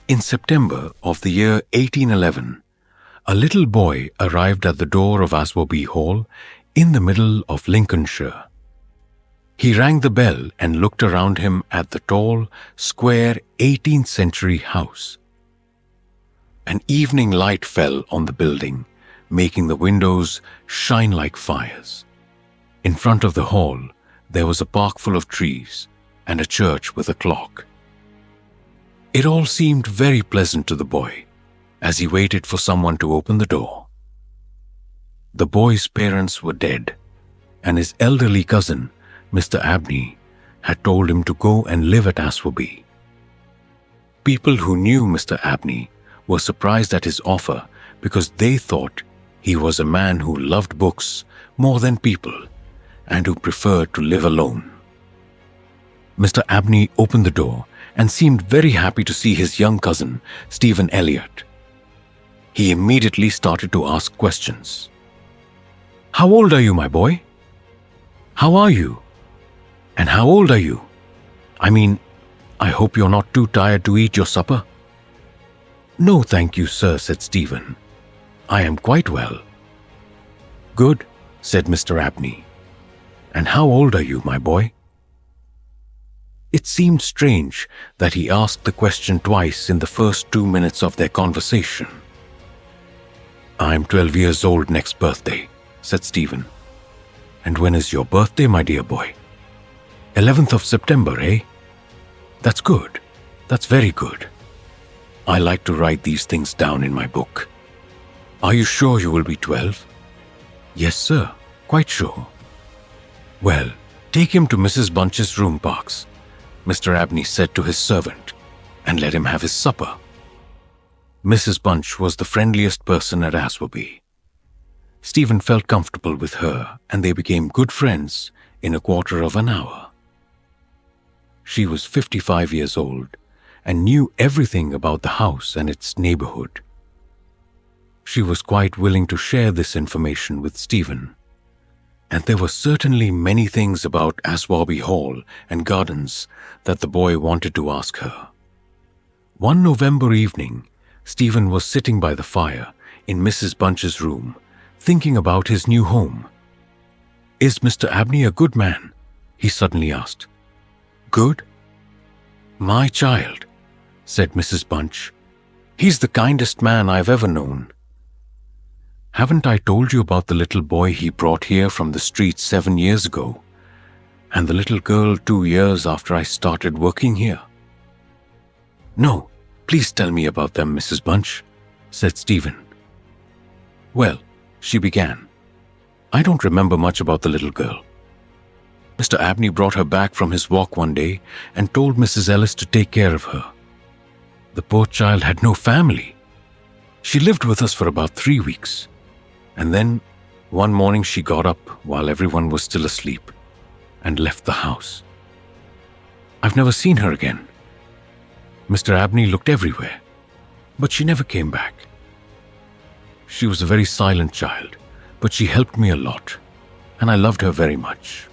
In September of the year 1811, a little boy arrived at the door of Aswarby Hall in the middle of Lincolnshire. He rang the bell and looked around him at the tall, square 18th century house. An evening light fell on the building, making the windows shine like fires. In front of the hall, there was a park full of trees and a church with a clock. It all seemed very pleasant to the boy as he waited for someone to open the door. The boy's parents were dead, and his elderly cousin, Mr. Abney, had told him to go and live at Aswarby. People who knew Mr. Abney were surprised at his offer because they thought he was a man who loved books more than people and who preferred to live alone. Mr. Abney opened the door and seemed very happy to see his young cousin, Stephen Elliot. He immediately started to ask questions. "How old are you, my boy? How are you? And how old are you? I hope you're not too tired to eat your supper." "No, thank you, sir," said Stephen. "I am quite well." "Good," said Mr. Abney. "And how old are you, my boy?" It seemed strange that he asked the question twice in the first 2 minutes of their conversation. "I'm 12 years old next birthday," said Stephen. "And when is your birthday, my dear boy?" 11th of September, eh? That's good. That's very good. I like to write these things down in my book. Are you sure you will be 12? Yes, sir. Quite sure. Well, take him to Mrs. Bunch's room, Parks, Mr. Abney said to his servant, and let him have his supper. Mrs. Bunch was the friendliest person at Aswarby. Stephen felt comfortable with her, and they became good friends in a quarter of an hour. She was 55 years old and knew everything about the house and its neighborhood. She was quite willing to share this information with Stephen, and there were certainly many things about Aswarby Hall and gardens that the boy wanted to ask her. One November evening, Stephen was sitting by the fire in Mrs. Bunch's room, thinking about his new home. "Is Mr. Abney a good man?" he suddenly asked. "Good? My child," said Mrs. Bunch. "He's the kindest man I've ever known. Haven't I told you about the little boy he brought here from the street 7 years ago, and the little girl 2 years after I started working here?" "No, please tell me about them, Mrs. Bunch," said Stephen. "Well," she began, "I don't remember much about the little girl. Mr. Abney brought her back from his walk one day and told Mrs. Ellis to take care of her. The poor child had no family. She lived with us for about 3 weeks, and then one morning she got up while everyone was still asleep and left the house. I've never seen her again. Mr. Abney looked everywhere, but she never came back. She was a very silent child, but she helped me a lot, and I loved her very much."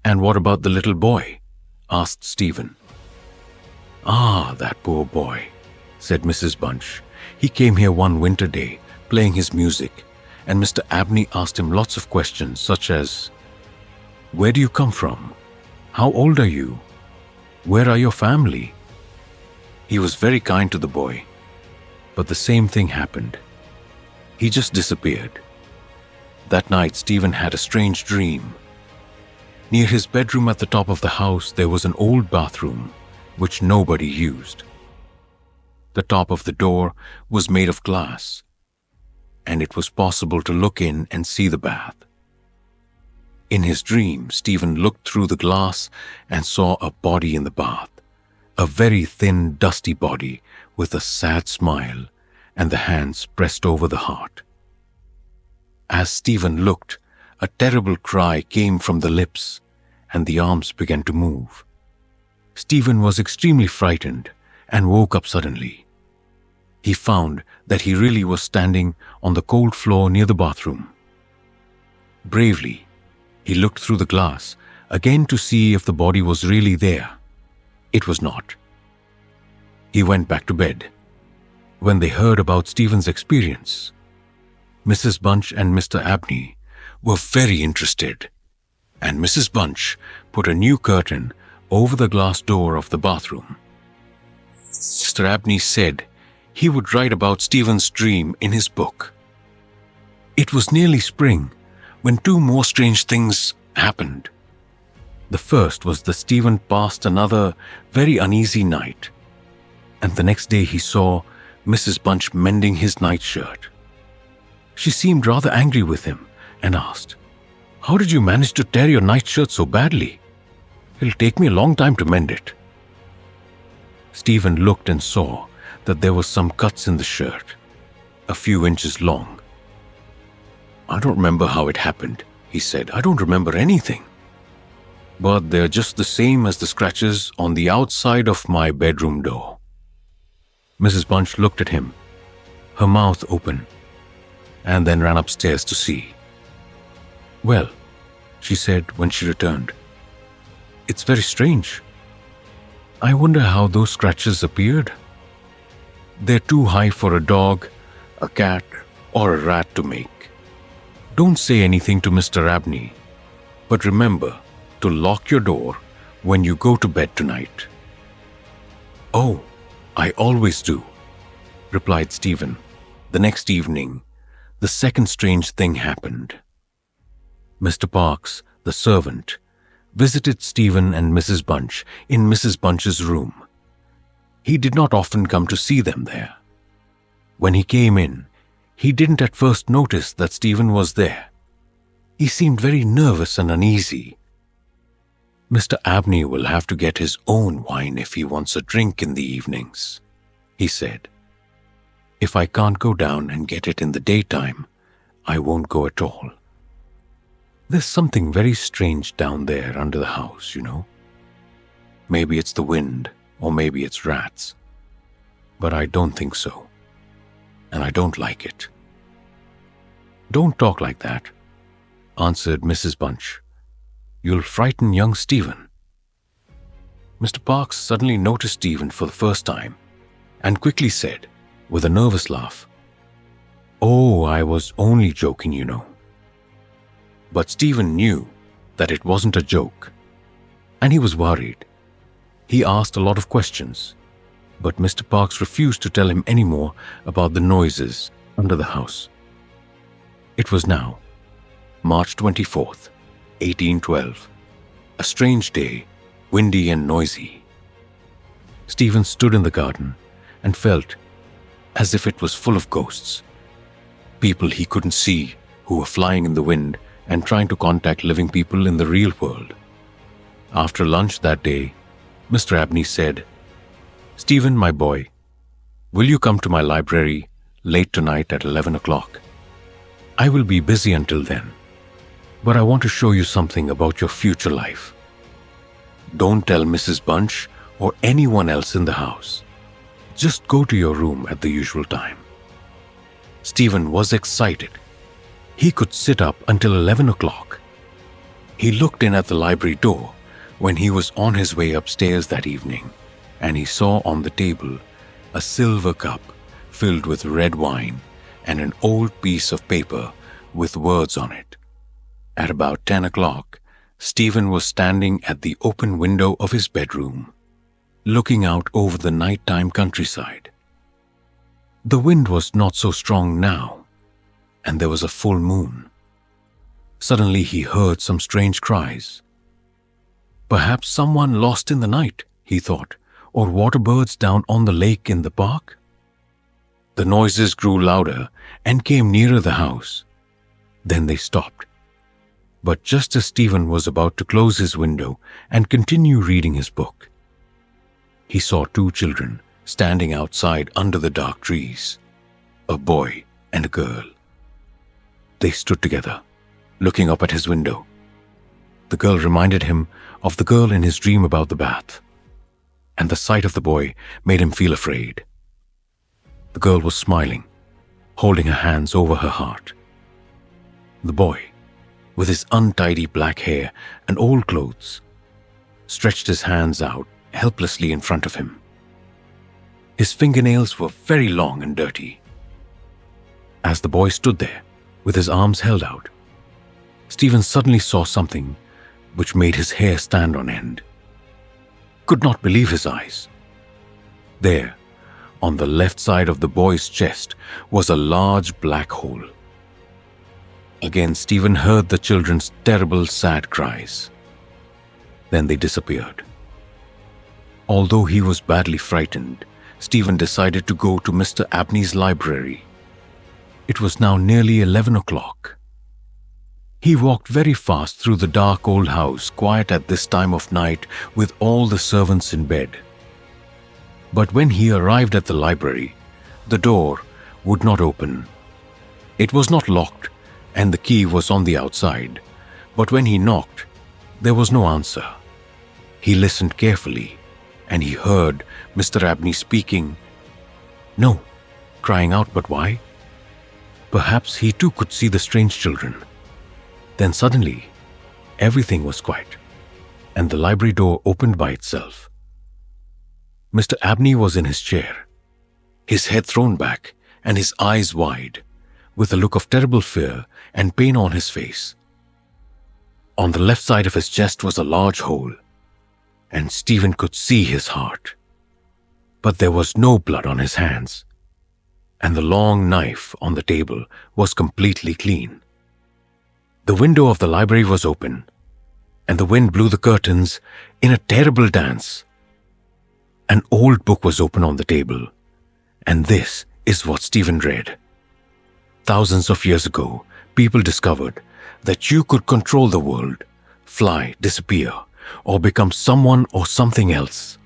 "And what about the little boy?" asked Stephen. "Ah, that poor boy," said Mrs. Bunch. "He came here one winter day, playing his music, and Mr. Abney asked him lots of questions such as, 'Where do you come from? How old are you? Where are your family?' He was very kind to the boy, but the same thing happened. He just disappeared. That night, Stephen had a strange dream. Near his bedroom at the top of the house, there was an old bathroom, which nobody used. The top of the door was made of glass, and it was possible to look in and see the bath. In his dream, Stephen looked through the glass and saw a body in the bath, a very thin, dusty body with a sad smile and the hands pressed over the heart. As Stephen looked, a terrible cry came from the lips, and the arms began to move. Stephen was extremely frightened and woke up suddenly. He found that he really was standing on the cold floor near the bathroom. Bravely, he looked through the glass again to see if the body was really there. It was not. he went back to bed. When they heard about Stephen's experience, Mrs. Bunch and Mr. Abney were very interested, and Mrs. Bunch put a new curtain over the glass door of the bathroom. Mr. Abney said he would write about Stephen's dream in his book. It was nearly spring when two more strange things happened. The first was that Stephen passed another very uneasy night, and the next day he saw Mrs. Bunch mending his nightshirt. She seemed rather angry with him and asked, "How did you manage to tear your nightshirt so badly? It'll take me a long time to mend it." Stephen looked and saw that there were some cuts in the shirt, a few inches long. "I don't remember how it happened," he said. "I don't remember anything. But they're just the same as the scratches on the outside of my bedroom door." Mrs. Bunch looked at him, her mouth open, and then ran upstairs to see. "Well," she said when she returned, "it's very strange. I wonder how those scratches appeared. They're too high for a dog, a cat, or a rat to make. Don't say anything to Mr. Abney, but remember to lock your door when you go to bed tonight." "Oh, I always do," replied Stephen. The next evening, the second strange thing happened. Mr. Parks, the servant, visited Stephen and Mrs. Bunch in Mrs. Bunch's room. He did not often come to see them there. When he came in, he didn't at first notice that Stephen was there. He seemed very nervous and uneasy. "Mr. Abney will have to get his own wine if he wants a drink in the evenings," he said. "If I can't go down and get it in the daytime, I won't go at all. There's something very strange down there under the house, you know. Maybe it's the wind, or maybe it's rats. But I don't think so. And I don't like it." "Don't talk like that," answered Mrs. Bunch. "You'll frighten young Stephen." Mr. Parks suddenly noticed Stephen for the first time and quickly said, with a nervous laugh, "Oh, I was only joking, you know." But Stephen knew that it wasn't a joke, and he was worried. He asked a lot of questions, but Mr. Parks refused to tell him any more about the noises under the house. It was now March 24th, 1812, a strange day, windy and noisy. Stephen stood in the garden and felt as if it was full of ghosts, people he couldn't see who were flying in the wind and trying to contact living people in the real world. After lunch that day, Mr. Abney said, "Stephen, my boy, will you come to my library late tonight at 11 o'clock? I will be busy until then, but I want to show you something about your future life. Don't tell Mrs. Bunch or anyone else in the house. Just go to your room at the usual time." Stephen was excited. He could sit up until 11 o'clock. He looked in at the library door when he was on his way upstairs that evening, and he saw on the table a silver cup filled with red wine and an old piece of paper with words on it. At about 10 o'clock, Stephen was standing at the open window of his bedroom, looking out over the nighttime countryside. The wind was not so strong now, and there was a full moon. Suddenly he heard some strange cries. Perhaps someone lost in the night, he thought, or water birds down on the lake in the park. The noises grew louder and came nearer the house. Then they stopped. But just as Stephen was about to close his window and continue reading his book, he saw two children standing outside under the dark trees, a boy and a girl. They stood together, looking up at his window. The girl reminded him of the girl in his dream about the bath, and the sight of the boy made him feel afraid. The girl was smiling, holding her hands over her heart. The boy, with his untidy black hair and old clothes, stretched his hands out helplessly in front of him. His fingernails were very long and dirty. As the boy stood there, with his arms held out, Stephen suddenly saw something which made his hair stand on end. Could not believe his eyes. There, on the left side of the boy's chest, was a large black hole. Again, Stephen heard the children's terrible, sad cries. Then they disappeared. Although he was badly frightened, Stephen decided to go to Mr. Abney's library. It was now nearly 11 o'clock. He walked very fast through the dark old house, quiet at this time of night, with all the servants in bed. But when he arrived at the library, the door would not open. It was not locked, and the key was on the outside. But when he knocked, there was no answer. He listened carefully, and he heard Mr. Abney speaking. No, crying out, but why? Perhaps he too could see the strange children. Then suddenly, everything was quiet, and the library door opened by itself. Mr. Abney was in his chair, his head thrown back and his eyes wide, with a look of terrible fear and pain on his face. On the left side of his chest was a large hole, and Stephen could see his heart. But there was no blood on his hands, and the long knife on the table was completely clean. The window of the library was open, and the wind blew the curtains in a terrible dance. An old book was open on the table, and this is what Stephen read. Thousands of years ago, people discovered that you could control the world, fly, disappear, or become someone or something else,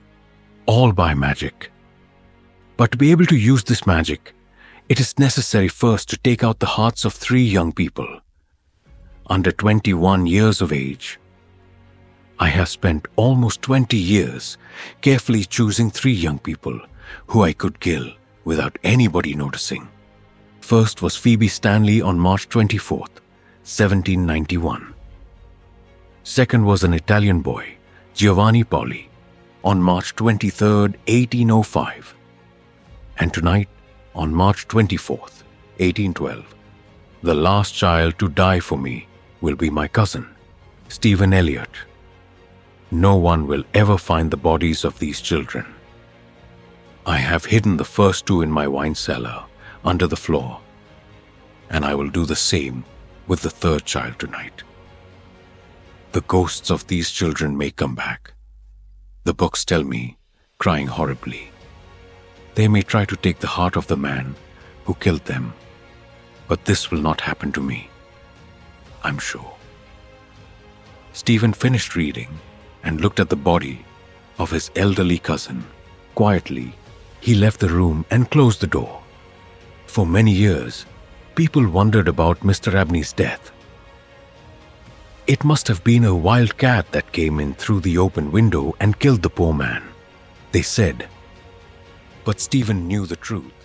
all by magic. But to be able to use this magic, it is necessary first to take out the hearts of 3 young people, under 21 years of age. I have spent almost 20 years carefully choosing 3 young people who I could kill without anybody noticing. First was Phoebe Stanley on March 24th, 1791. Second was an Italian boy, Giovanni Pauli, on March 23rd, 1805. And tonight, on March 24th, 1812, the last child to die for me will be my cousin, Stephen Elliot. No one will ever find the bodies of these children. I have hidden the first 2 in my wine cellar, under the floor, and I will do the same with the 3rd child tonight. The ghosts of these children may come back. The books tell me, crying horribly. They may try to take the heart of the man who killed them, but this will not happen to me, I'm sure. Stephen finished reading and looked at the body of his elderly cousin. Quietly, he left the room and closed the door. For many years, people wondered about Mr. Abney's death. It must have been a wild cat that came in through the open window and killed the poor man, they said. But Stephen knew the truth.